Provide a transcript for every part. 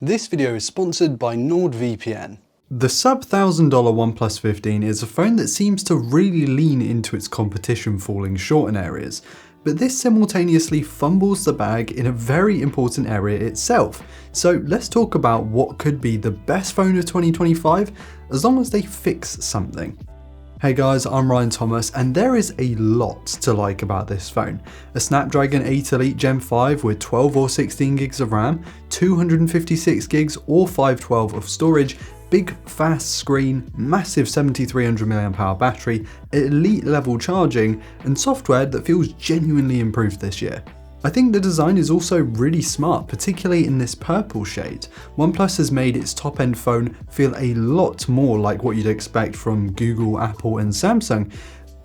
This video is sponsored by NordVPN. The sub $1,000 OnePlus 15 is a phone that seems to really lean into its competition falling short in areas, but this simultaneously fumbles the bag in a very important area itself. So let's talk about what could be the best phone of 2025 as long as they fix something. Hey guys, I'm Ryan Thomas, and there is a lot to like about this phone. A Snapdragon 8 Elite Gen 5 with 12 or 16 gigs of RAM, 256 gigs or 512 of storage, big fast screen, massive 7300 mAh battery, elite level charging, and software that feels genuinely improved this year. I think the design is also really smart, particularly in this purple shade. OnePlus has made its top-end phone feel a lot more like what you'd expect from Google, Apple and Samsung,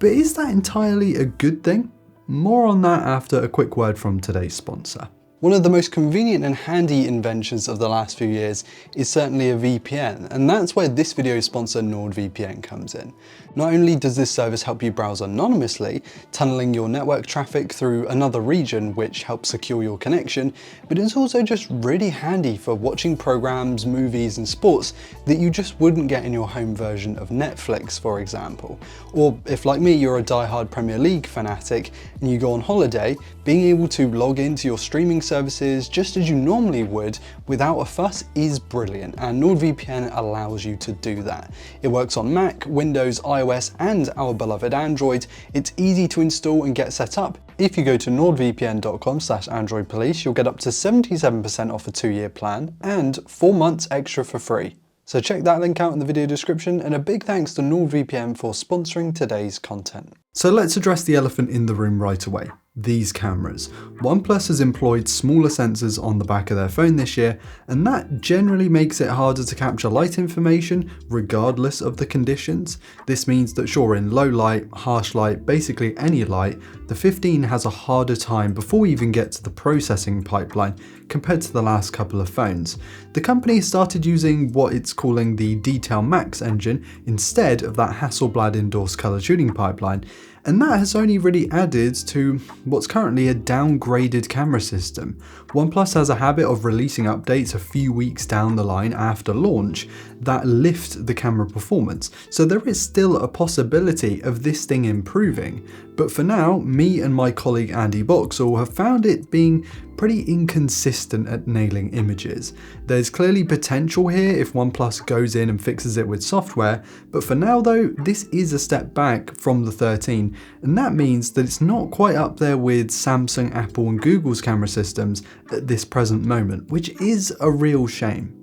but is that entirely a good thing? More on that after a quick word from today's sponsor. One of the most convenient and handy inventions of the last few years is certainly a VPN, and that's where this video's sponsor NordVPN comes in. Not only does this service help you browse anonymously, tunneling your network traffic through another region which helps secure your connection, but it's also just really handy for watching programs, movies and sports that you just wouldn't get in your home version of Netflix, for example. Or if, like me, you're a die-hard Premier League fanatic and you go on holiday, being able to log into your streaming services just as you normally would without a fuss is brilliant, and NordVPN allows you to do that. It works on Mac, Windows, iOS and our beloved Android. It's easy to install and get set up. If you go to nordvpn.com/androidpolice, you'll get up to 77% off a 2-year plan and 4 months extra for free. So check that link out in the video description, and a big thanks to NordVPN for sponsoring today's content. So let's address the elephant in the room right away. These cameras. OnePlus has employed smaller sensors on the back of their phone this year, and that generally makes it harder to capture light information regardless of the conditions. This means that sure, in low light, harsh light, basically any light, the 15 has a harder time before we even get to the processing pipeline compared to the last couple of phones. The company started using what it's calling the Detail Max engine instead of that Hasselblad endorsed color tuning pipeline, and that has only really added to what's currently a downgraded camera system. OnePlus has a habit of releasing updates a few weeks down the line after launch that lift the camera performance, so there is still a possibility of this thing improving. But for now, me and my colleague Andy Boxall have found it being pretty inconsistent at nailing images. There's clearly potential here if OnePlus goes in and fixes it with software, but for now though, this is a step back from the 13, and that means that it's not quite up there with Samsung, Apple and Google's camera systems at this present moment, which is a real shame.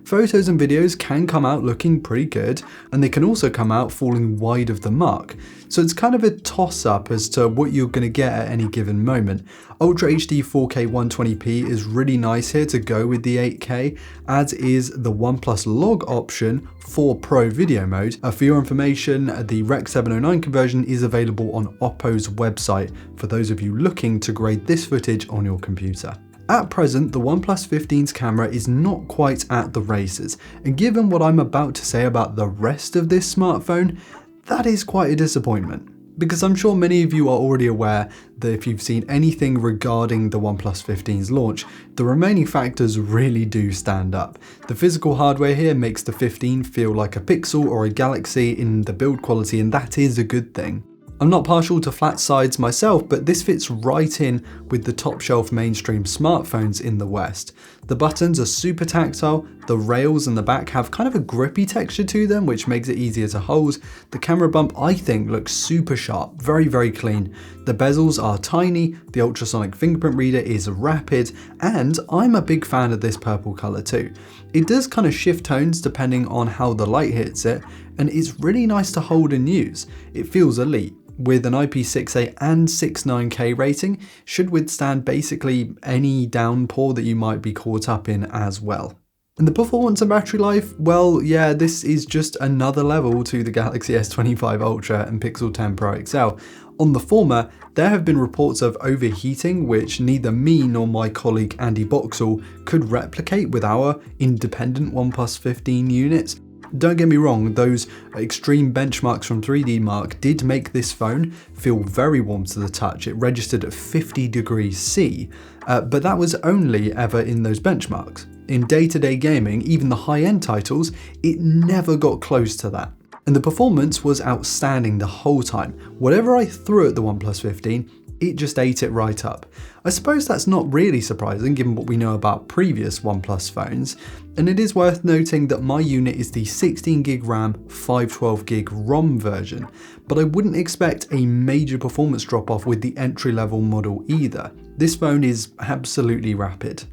Photos and videos can come out looking pretty good, and they can also come out falling wide of the mark. So it's kind of a toss-up as to what you're going to get at any given moment. Ultra HD 4K 120p is really nice here to go with the 8K, as is the OnePlus Log option for Pro video mode. For your information, the Rec 709 conversion is available on Oppo's website for those of you looking to grade this footage on your computer. At present, the OnePlus 15's camera is not quite at the races, and given what I'm about to say about the rest of this smartphone, that is quite a disappointment. Because I'm sure many of you are already aware that if you've seen anything regarding the OnePlus 15's launch, the remaining factors really do stand up. The physical hardware here makes the 15 feel like a Pixel or a Galaxy in the build quality, and that is a good thing. I'm not partial to flat sides myself, but this fits right in with the top shelf mainstream smartphones in the West. The buttons are super tactile, the rails and the back have kind of a grippy texture to them which makes it easier to hold. The camera bump I think looks super sharp, very clean. The bezels are tiny, the ultrasonic fingerprint reader is rapid, and I'm a big fan of this purple colour too. It does kind of shift tones depending on how the light hits it, and it's really nice to hold and use. It feels elite. With an IP68 and 69K rating, should withstand basically any downpour that you might be caught up in as well. And the performance and battery life, well yeah, this is just another level to the Galaxy S25 Ultra and Pixel 10 Pro XL. On the former, there have been reports of overheating which neither me nor my colleague Andy Boxall could replicate with our independent OnePlus 15 units. Don't get me wrong, those extreme benchmarks from 3D Mark did make this phone feel very warm to the touch. It registered at 50 degrees C, but that was only ever in those benchmarks. In day-to-day gaming, even the high-end titles, it never got close to that. And the performance was outstanding the whole time. Whatever I threw at the OnePlus 15, it just ate it right up. I suppose that's not really surprising given what we know about previous OnePlus phones, and it is worth noting that my unit is the 16GB RAM, 512GB ROM version, but I wouldn't expect a major performance drop-off with the entry-level model either. This phone is absolutely rapid.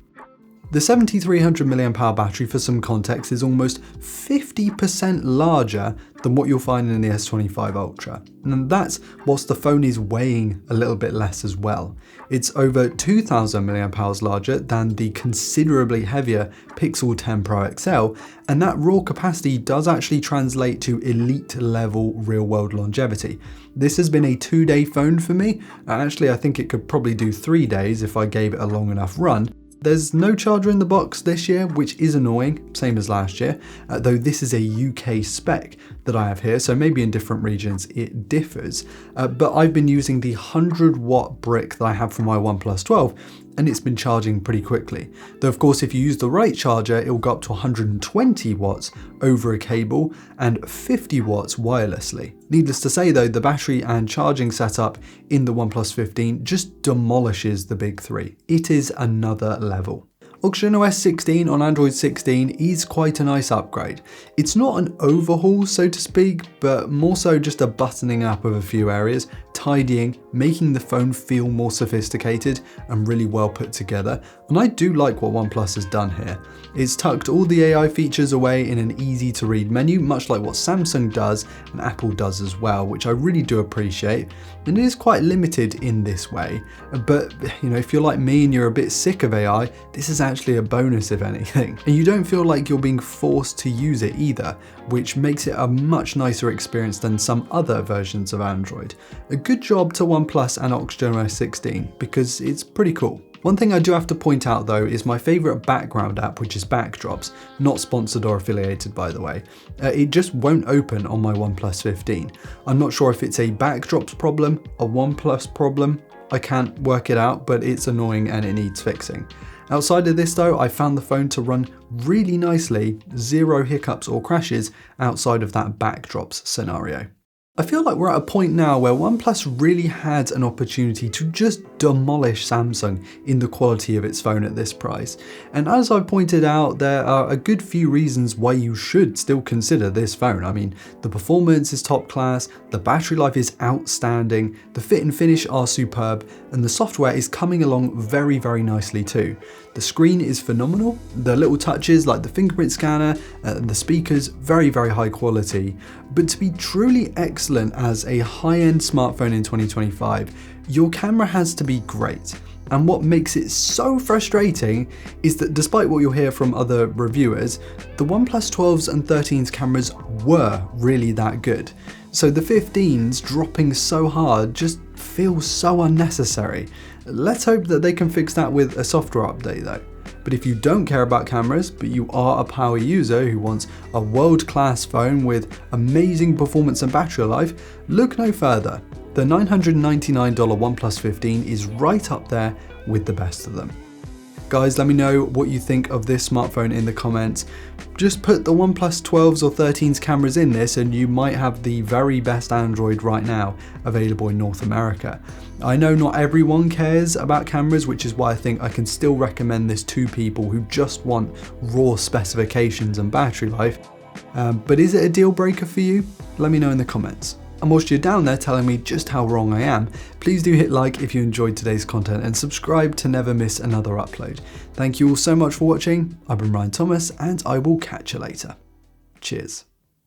The 7300 mAh battery, for some context, is almost 50% larger than what you'll find in the S25 Ultra. And that's whilst the phone is weighing a little bit less as well. It's over 2000 mAh larger than the considerably heavier Pixel 10 Pro XL, and that raw capacity does actually translate to elite level real world longevity. This has been a 2-day phone for me, and actually I think it could probably do 3 days if I gave it a long enough run. There's no charger in the box this year, which is annoying, same as last year, though this is a UK spec that I have here, so maybe in different regions it differs. But I've been using the 100-watt brick that I have from my OnePlus 12, and it's been charging pretty quickly. Though of course if you use the right charger, it will go up to 120 watts over a cable and 50 watts wirelessly. Needless to say though, the battery and charging setup in the OnePlus 15 just demolishes the big three. It is another level. OxygenOS 16 on Android 16 is quite a nice upgrade. It's not an overhaul, so to speak, but more so just a buttoning up of a few areas, tidying, making the phone feel more sophisticated and really well put together. And I do like what OnePlus has done here. It's tucked all the AI features away in an easy to read menu, much like what Samsung does and Apple does as well, which I really do appreciate. And it is quite limited in this way. But you know, if you're like me and you're a bit sick of AI, this is actually a bonus if anything. And you don't feel like you're being forced to use it either, which makes it a much nicer experience than some other versions of Android. A good job to OnePlus and OxygenOS 16 because it's pretty cool. One thing I do have to point out though is my favourite background app, which is Backdrops, not sponsored or affiliated by the way. It just won't open on my OnePlus 15. I'm not sure if it's a Backdrops problem, a OnePlus problem, I can't work it out, but it's annoying and it needs fixing. Outside of this though, I found the phone to run really nicely, zero hiccups or crashes outside of that Backdrops scenario. I feel like we're at a point now where OnePlus really had an opportunity to just demolish Samsung in the quality of its phone at this price. And as I pointed out, there are a good few reasons why you should still consider this phone. I mean, the performance is top class, the battery life is outstanding, the fit and finish are superb, and the software is coming along very, very nicely too. The screen is phenomenal, the little touches like the fingerprint scanner and the speakers, very, very high quality. But to be truly excellent as a high-end smartphone in 2025, your camera has to be great. And what makes it so frustrating is that despite what you'll hear from other reviewers, the OnePlus 12's and 13's cameras were really that good. So the 15's dropping so hard just feels so unnecessary. Let's hope that they can fix that with a software update though. But if you don't care about cameras, but you are a power user who wants a world-class phone with amazing performance and battery life, look no further. The $999 OnePlus 15 is right up there with the best of them. Guys, let me know what you think of this smartphone in the comments. Just put the OnePlus 12's or 13's cameras in this and you might have the very best Android right now available in North America. I know not everyone cares about cameras, which is why I think I can still recommend this to people who just want raw specifications and battery life. But is it a deal breaker for you? Let me know in the comments. And whilst you're down there telling me just how wrong I am, please do hit like if you enjoyed today's content and subscribe to never miss another upload. Thank you all so much for watching. I've been Ryan Thomas and I will catch you later. Cheers.